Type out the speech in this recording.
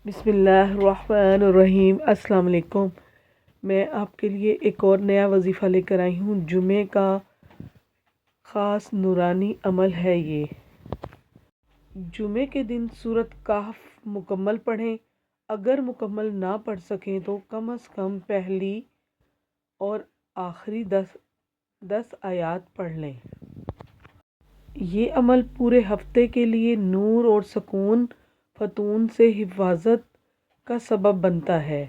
بسم اللہ الرحمن الرحیم۔ السلام علیکم۔ میں آپ کے لیے ایک اور نیا وظیفہ لے کر آئی ہوں۔ جمعے کا خاص نورانی عمل ہے یہ۔ جمعے کے دن سورۃ کہف مکمل پڑھیں۔ اگر مکمل نہ پڑھ سکیں تو کم از کم پہلی اور آخری 10 آیات پڑھ لیں۔ یہ عمل پورے ہفتے کے لیے نور اور سکون فتون سے حفاظت کا سبب بنتا ہے۔